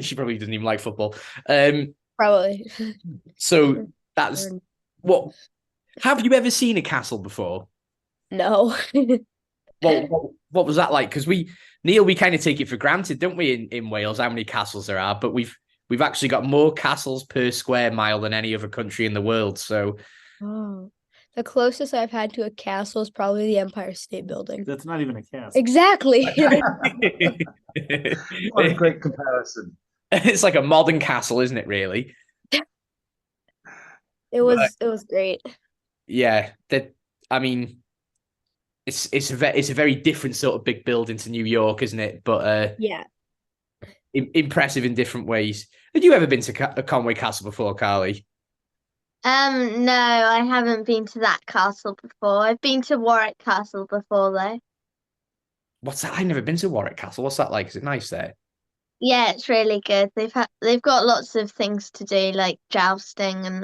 She probably doesn't even like football. Probably. So that's what. Have you ever seen a castle before? No. What was that like? Because Neil, we kind of take it for granted, don't we, in Wales, how many castles there are? But we've actually got more castles per square mile than any other country in the world. So, the closest I've had to a castle is probably the Empire State Building. That's not even a castle. Exactly. What a great comparison. It's like a modern castle, isn't it? Really. It was great. Yeah, I mean, it's a very different sort of big building to New York, isn't it? But yeah, impressive in different ways. Had you ever been to Conway Castle before, Carly? No, I haven't been to that castle before. I've been to Warwick Castle before, though. What's that? I've never been to Warwick Castle. What's that like? Is it nice there? Yeah, it's really good. They've got lots of things to do, like jousting and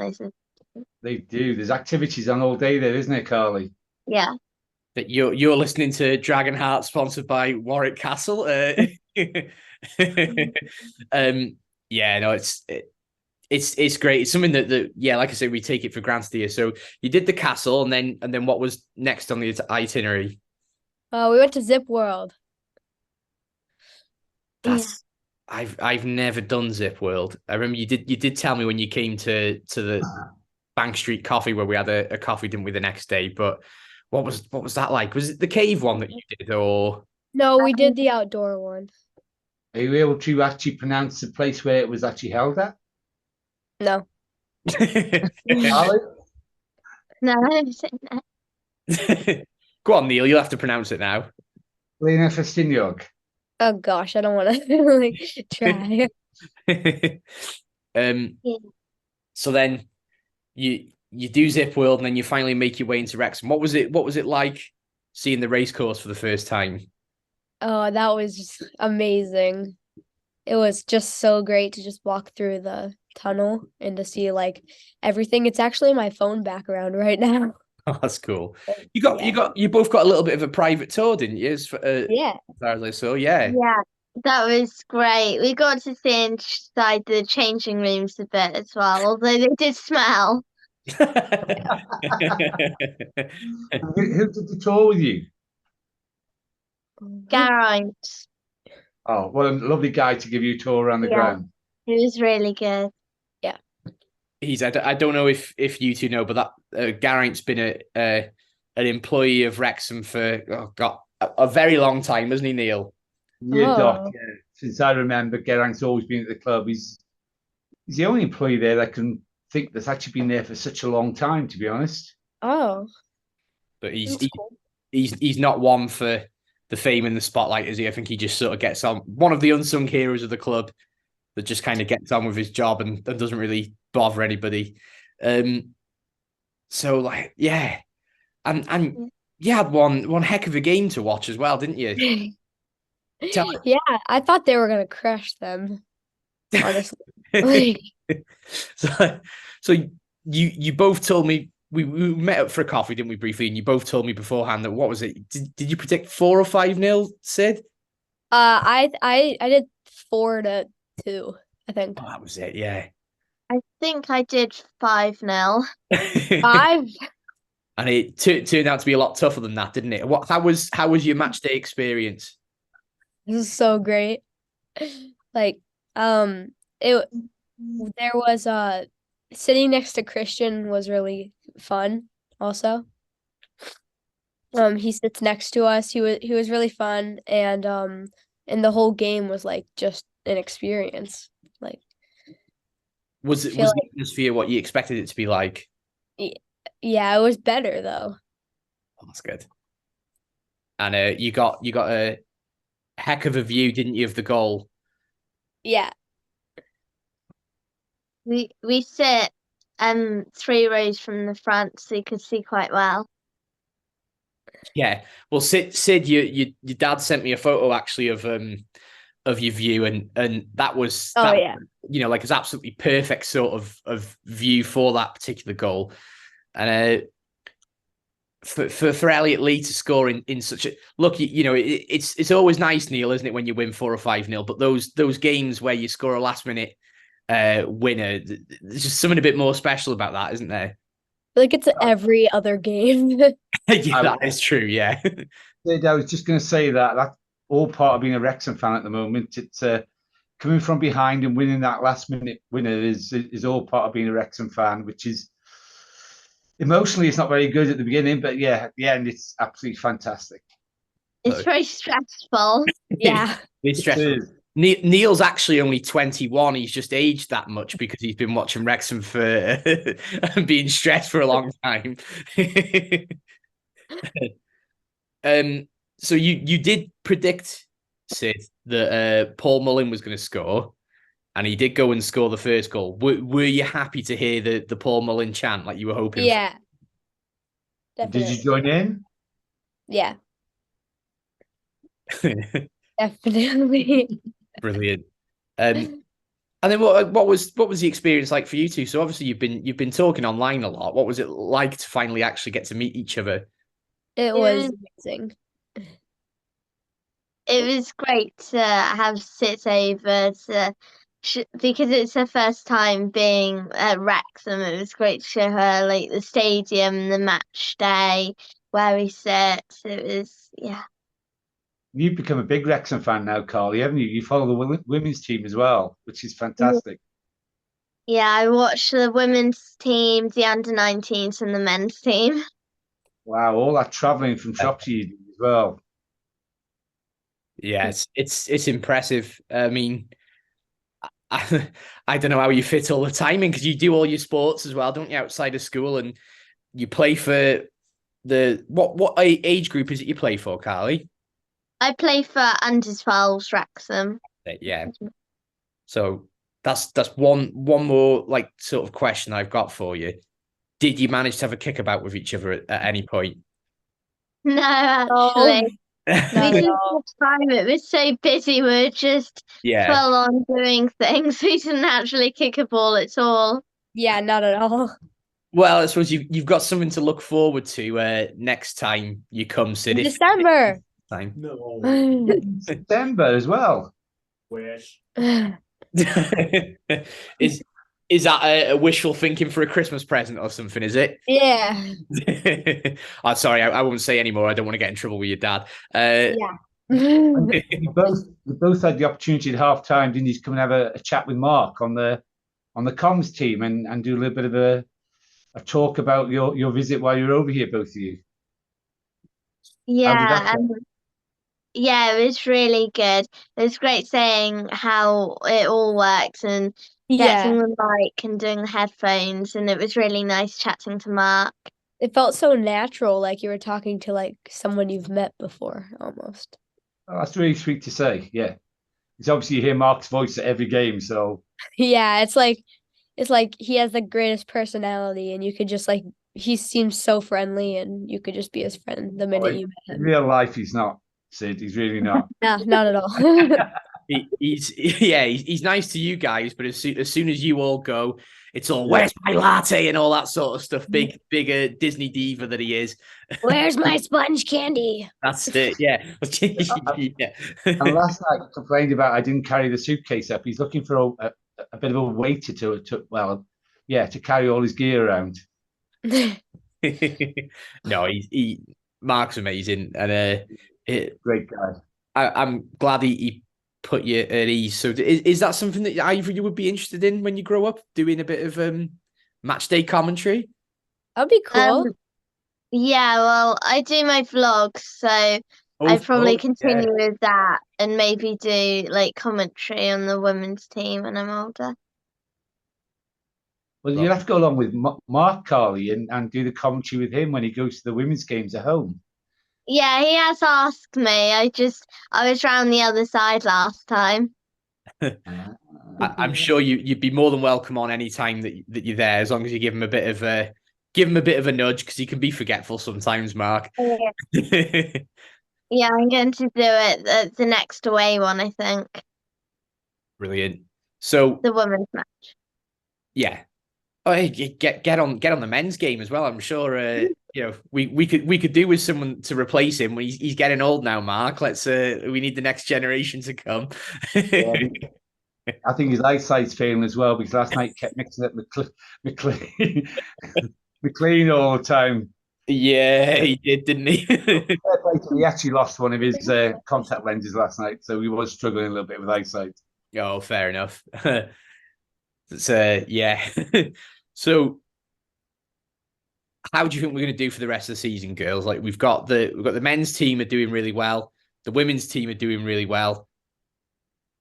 They do. There's activities on all day there, isn't it, Carly? yeah. That you're listening to Dragonheart, sponsored by Warwick Castle. Yeah, no, it's great. It's something that yeah, like I said, we take it for granted here. So you did the castle, and then what was next on the itinerary? We went to Zip World. I've never done Zip World. I remember you did tell me when you came to the Bank Street Coffee, where we had a coffee, didn't we, the next day? But what was that like? Was it the cave one that you did, or No, we did the outdoor one. Are you able to actually pronounce the place where it was actually held at? No. Carly? No, I don't think that. Go on, Neil. You'll have to pronounce it now. Lena Festiniog. Oh gosh, I don't want to like try. So then you do Zip World, and then you finally make your way into Wrexham. What was it like seeing the race course for the first time? Oh, that was just amazing. It was just so great to just walk through the tunnel and to see like everything. It's actually my phone background right now. Oh, that's cool. You both got a little bit of a private tour, didn't you? Yeah. As far as I saw, yeah. Yeah, that was great. We got to see inside the changing rooms a bit as well, although they did smell. Who did the tour with you? Geraint. Oh, what a lovely guy to give you a tour around the ground. It was really good. I don't know if you two know, but that Geraint's been an employee of Wrexham for a very long time, hasn't he, Neil? Yeah, Doc. Yeah. Since I remember, Geraint's always been at the club. He's the only employee there that can think that's actually been there for such a long time, to be honest. Oh. But That's cool. he's not one for the fame and the spotlight, is he? I think he just sort of gets on, one of the unsung heroes of the club that just kind of gets on with his job and doesn't really bother anybody. So like, yeah. And you had one heck of a game to watch as well, didn't you? Yeah, I thought they were gonna crush them. Honestly. So you both told me we met up for a coffee, didn't we, briefly? And you both told me beforehand that, what was it? Did you predict 4 or 5-0, Sid? I did 4-2. I think. Oh, that was it. Yeah. I think I did 5-0. 5. And it turned out to be a lot tougher than that, didn't it? How was your match day experience? This is so great. Like, it there was sitting next to Christian was really fun also. He sits next to us. He was really fun, and the whole game was like just an experience. Like, Was the atmosphere what you expected it to be like? yeah, it was better though. Oh, that's good. And you got a heck of a view, didn't you, of the goal? Yeah. We sit 3 rows from the front, so you could see quite well. Yeah. Well, Sid, your dad sent me a photo actually of your view, and that was yeah. Like it's absolutely perfect sort of view for that particular goal. And for Elliot Lee to score in such a look, it's always nice, Neil, isn't it, when you win 4 or 5-0? But those games where you score a last minute winner, there's just something a bit more special about that, isn't there? Like it's every other game. Yeah, that is true. Yeah. I was just going to say that's all part of being a Wrexham fan at the moment. It's coming from behind and winning that last minute winner is all part of being a Wrexham fan, which is emotionally it's not very good at the beginning, but yeah, at the end it's absolutely fantastic. It's very stressful. Yeah. It's stressful. Neil's actually only 21. He's just aged that much because he's been watching Wrexham for and being stressed for a long time. So you did predict, Sid, that Paul Mullin was going to score, and he did go and score the first goal. Were you happy to hear the Paul Mullin chant like you were hoping? Yeah. Definitely. Did you join in? Yeah. Definitely. Brilliant. And then what was the experience like for you two? So obviously you've been talking online a lot. What was it like to finally actually get to meet each other? It was amazing. It was great to have Sid over because it's her first time being at Wrexham. It was great to show her like the stadium, the match day, where we sit. It was, yeah. You've become a big Wrexham fan now, Carly, haven't you? You follow the women's team as well, which is fantastic. Yeah, I watched the women's team, the under-19s, and the men's team. Wow, all that travelling from Shropshire you do as well. Yeah, it's impressive. I mean, I don't know how you fit all the timing because you do all your sports as well, don't you, outside of school, and you play for what age group is it you play for, Carly? I play for under-12s Wrexham. Yeah. So that's one more like sort of question I've got for you. Did you manage to have a kickabout with each other at any point? No, actually. We didn't have time. It was so busy. We were just full on doing things. We didn't actually kick a ball at all. Yeah, not at all. Well, I suppose you've got something to look forward to next time you come, Sid. December. Time. No. December as well. Wish. Is that a wishful thinking for a Christmas present or something? Is it? Yeah. I'm sorry, I won't say anymore. I don't want to get in trouble with your dad. Yeah. We both had the opportunity at half time, didn't you, to come and have a chat with Mark on the comms team and do a little bit of a talk about your visit while you were over here, both of you. Yeah, yeah, it was really good. It was great saying how it all works and getting the mic and doing the headphones, and it was really nice chatting to Mark. It felt so natural, like you were talking to like someone you've met before, almost. Oh, that's really sweet to say. Yeah, it's obviously you hear Mark's voice at every game, so yeah, it's like he has the greatest personality, and you could just like he seems so friendly, and you could just be his friend the minute you met him. In real life, he's not, Sid. He's really not. No, not at all. He's nice to you guys, but as soon as you all go, it's all where's my latte and all that sort of stuff. Bigger Disney diva that he is. Where's my sponge candy? That's it. Yeah. And last night he complained about I didn't carry the suitcase up. He's looking for a bit of a waiter to carry all his gear around. No, Mark's amazing, and Great guy. I'm glad he put you at ease. So is that something that either of you would be interested in when you grow up, doing a bit of match day commentary? That'd be cool. Yeah, well, I do my vlogs, so I'd probably vlogs, continue with that and maybe do like commentary on the women's team when I'm older. Well, you'll have to go along with Mark Carly and do the commentary with him when he goes to the women's games at home. Yeah, he has asked me. I was round the other side last time. I'm sure you'd be more than welcome on any time that you're there, as long as you give him a bit of a nudge, because he can be forgetful sometimes, Mark. Yeah, I'm going to do it at the next away one, I think. Brilliant. So the women's match. Yeah. Oh, hey, get on the men's game as well. I'm sure we could do with someone to replace him. He's getting old now, Mark. We need the next generation to come. I think his eyesight's failing as well, because last night he kept mixing up McLean all the time. Yeah, he did, didn't he? He actually lost one of his contact lenses last night, so he was struggling a little bit with eyesight. Oh, fair enough. Yeah. So, how do you think we're going to do for the rest of the season, girls? Like we've got the men's team are doing really well, the women's team are doing really well.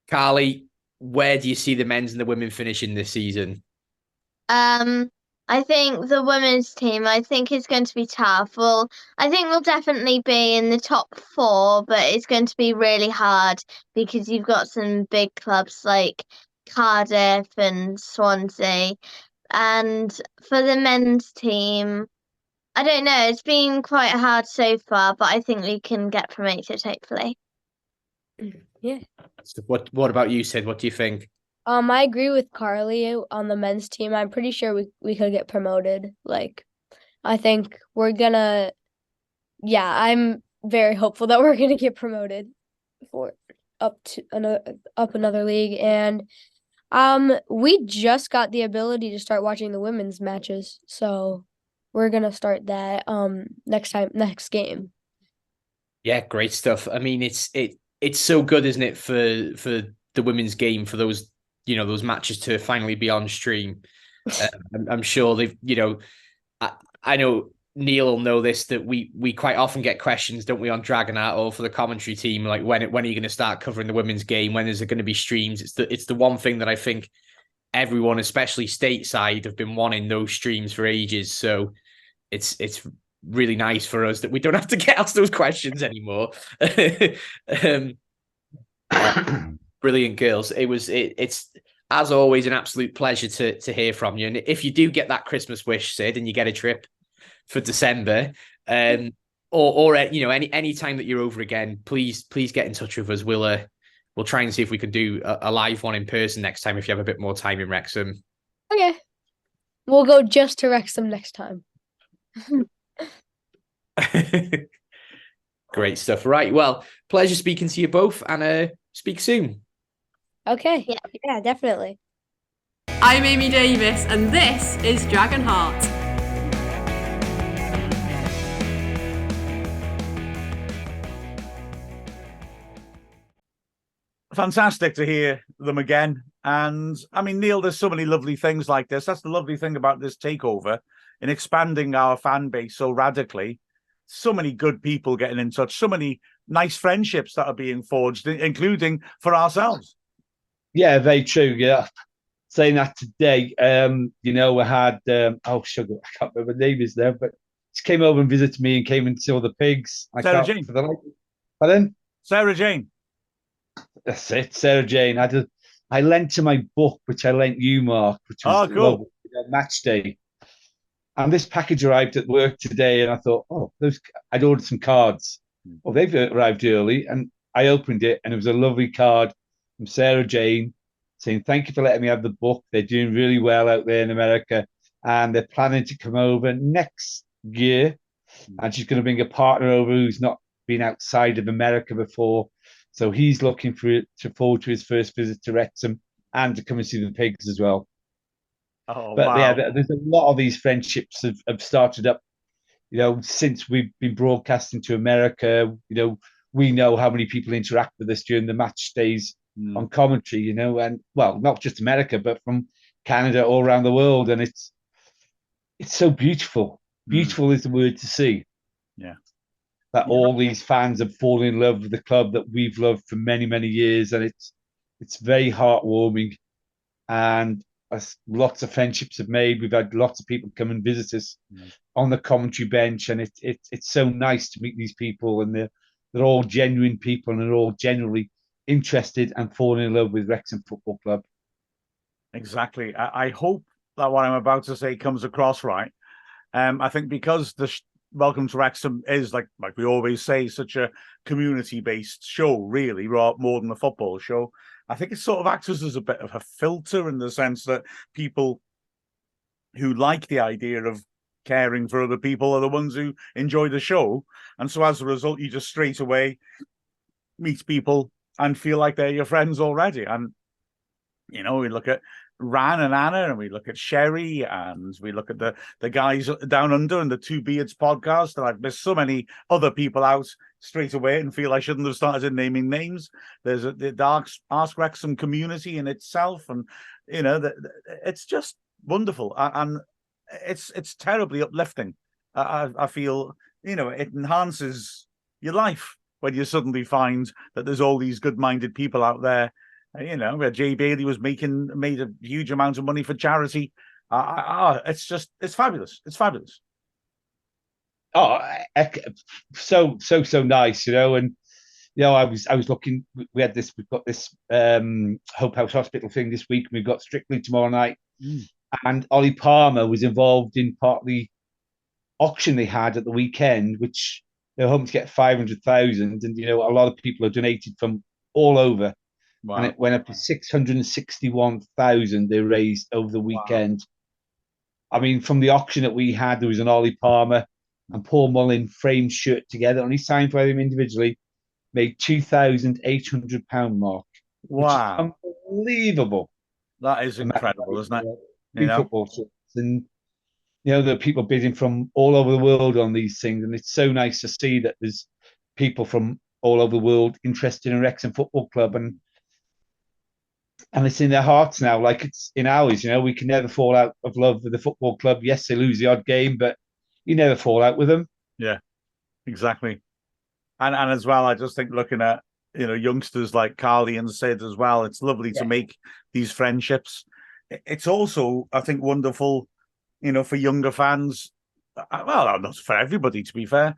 Carly, where do you see the men's and the women finishing this season? I think the women's team, I think is going to be tough. Well, I think we'll definitely be in the top 4, but it's going to be really hard because you've got some big clubs like Cardiff and Swansea. And for the men's team, I don't know, it's been quite hard so far, but I think we can get promoted, hopefully. Yeah. So what about you, Sid? What do you think? I agree with Carly on the men's team. I'm pretty sure we could get promoted. Like, I think we're gonna. Yeah, I'm very hopeful that we're gonna get promoted for up another league. And we just got the ability to start watching the women's matches, so we're gonna start that next game. Yeah, great stuff. I mean, it's so good, isn't it, for the women's game, for those those matches to finally be on stream. I'm sure they've I know Neil will know this, that we quite often get questions, don't we, on Dragonheart or for the commentary team, like when are you going to start covering the women's game? When is it going to be streams? It's the one thing that I think everyone, especially stateside, have been wanting those streams for ages. So it's really nice for us that we don't have to get asked those questions anymore. Brilliant, girls. It's as always an absolute pleasure to hear from you. And if you do get that Christmas wish, Sid, and you get a trip for December, or any time that you're over again, please get in touch with us. We'll try and see if we can do a live one in person next time if you have a bit more time in Wrexham. Okay, we'll go just to Wrexham next time. Great stuff. Right. Well, pleasure speaking to you both, and speak soon. Okay. Yeah, definitely. I'm Amy Davis, and this is Dragonheart. Fantastic to hear them again. And I mean, Neil, there's so many lovely things like this. That's the lovely thing about this takeover, in expanding our fan base so radically. So many good people getting in touch, so many nice friendships that are being forged, including for ourselves. Yeah, very true. Yeah, saying that today, we had sugar. I can't remember the name is there, but she came over and visited me and came and saw the pigs. Sarah Jane. Pardon? Sarah Jane. That's it, Sarah Jane. I lent her my book, which I lent you, Mark, which was cool. Match Day. And this package arrived at work today, and I thought, I'd ordered some cards. Well, they've arrived early, and I opened it, and it was a lovely card from Sarah Jane saying, thank you for letting me have the book. They're doing really well out there in America, and they're planning to come over next year. And she's going to bring a partner over who's not been outside of America before. So he's looking forward to his first visit to Wrexham, and to come and see the pigs as well. Oh, But wow. yeah, there's a lot of these friendships have started up, since we've been broadcasting to America. We know how many people interact with us during the match days on commentary, and well, not just America, but from Canada, all around the world. And it's so beautiful. Beautiful is the word to see. Yeah. That all these fans have fallen in love with the club that we've loved for many, many years. And it's very heartwarming. And lots of friendships have made. We've had lots of people come and visit us on the commentary bench. And it's so nice to meet these people. And they're all genuine people, and they're all genuinely interested and falling in love with Wrexham Football Club. Exactly. I hope that what I'm about to say comes across right. I think because the Welcome to Wrexham is, like we always say, such a community-based show, really, more than a football show. I think it sort of acts as a bit of a filter, in the sense that people who like the idea of caring for other people are the ones who enjoy the show. And so as a result, you just straight away meet people and feel like they're your friends already. And, we look at Ran and Anna, and we look at Sherry, and we look at the guys down under and the Two Beards podcast, and I've missed so many other people out straight away and feel I shouldn't have started naming names. There's the Ask Wrexham community in itself, and it's just wonderful, and it's terribly uplifting. I feel it enhances your life when you suddenly find that there's all these good-minded people out there. Where Jay Bailey was made a huge amount of money for charity. It's fabulous. It's fabulous. Oh, so nice, and I was looking. We've got this Hope House Hospital thing this week, and we've got Strictly tomorrow night. And Ollie Palmer was involved in part of the auction they had at the weekend, which they're hoping to get 500,000, and a lot of people have donated from all over. Wow. And it went up to 661,000 they raised over the weekend. Wow. I mean, from the auction that we had, there was an Ollie Palmer and Paul Mullin framed shirt together, only signed by them individually, made £2,800 mark. Wow. Which is unbelievable. That is incredible, isn't it? Football shirts. And, there are people bidding from all over the world on these things. And it's so nice to see that there's people from all over the world interested in Wrexham Football Club. And it's in their hearts now, like it's in ours. We can never fall out of love with the football club. Yes, they lose the odd game, but you never fall out with them. Yeah, exactly. And as well, I just think looking at youngsters like Carly and Sid as well, it's lovely to make these friendships. It's also, I think, wonderful, for younger fans. Well, not for everybody, to be fair,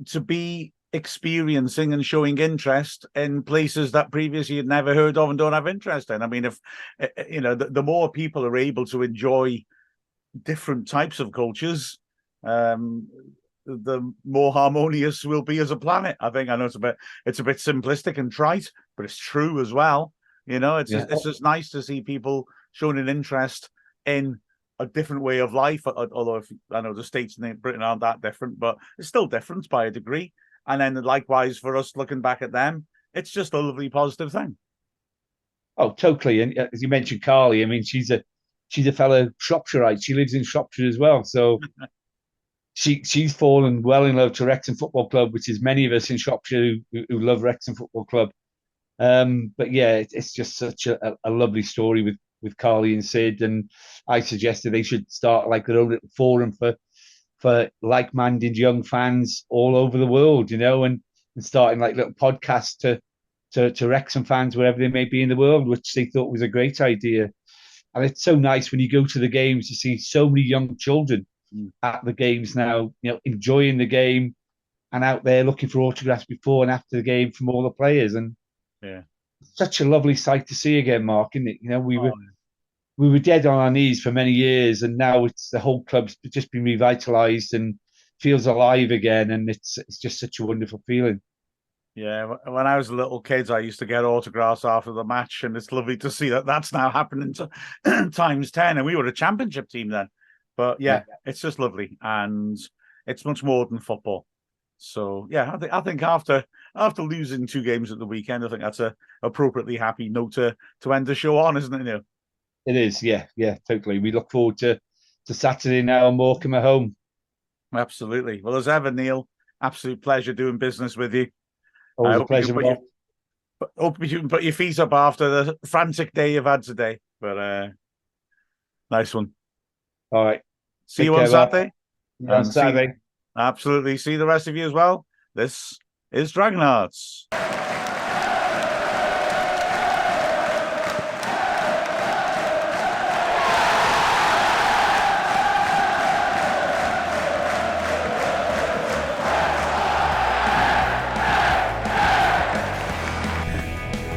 to be experiencing and showing interest in places that previously you'd never heard of and don't have interest in. I mean, if the more people are able to enjoy different types of cultures, the more harmonious we'll be as a planet. I think. I know it's a bit simplistic and trite, but it's true as well. It's just nice to see people showing an interest in a different way of life. Although I know the States and Britain aren't that different, but it's still different by a degree. And then likewise for us looking back at them, it's just a lovely positive thing. Oh, totally. And as you mentioned, Carly, I mean, she's a fellow Shropshireite. She lives in Shropshire as well. So she's fallen well in love to Wrexham Football Club, which is many of us in Shropshire who love Wrexham Football Club. But yeah, it's just such a lovely story with Carly and Sid. And I suggested they should start like their own little forum for like-minded young fans all over the world, and starting like little podcasts to Wrexham fans wherever they may be in the world, which they thought was a great idea. And it's so nice when you go to the games to see so many young children at the games now, enjoying the game and out there looking for autographs before and after the game from all the players. And such a lovely sight to see again, Mark, isn't it? We were dead on our knees for many years, and now it's the whole club's just been revitalized and feels alive again, and it's just such a wonderful feeling. Yeah, when I was a little kid, I used to get autographs after the match, and it's lovely to see that that's now happening to times 10. And we were a championship team then, but it's just lovely, and it's much more than football. So yeah, I think after losing 2 games at the weekend, I think that's a appropriately happy note to end the show on, isn't it, Neil? It is, yeah, totally. We look forward to Saturday now and Morecambe at home. Absolutely. Well, as ever, Neil, absolute pleasure doing business with you. Always a pleasure. Hope you can put your feet up after the frantic day you've had today. But nice one. All right. See you on Saturday. On Saturday. Absolutely. See the rest of you as well. This is Dragonhearts.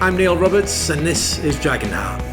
I'm Neil Roberts, and this is Dragonheart.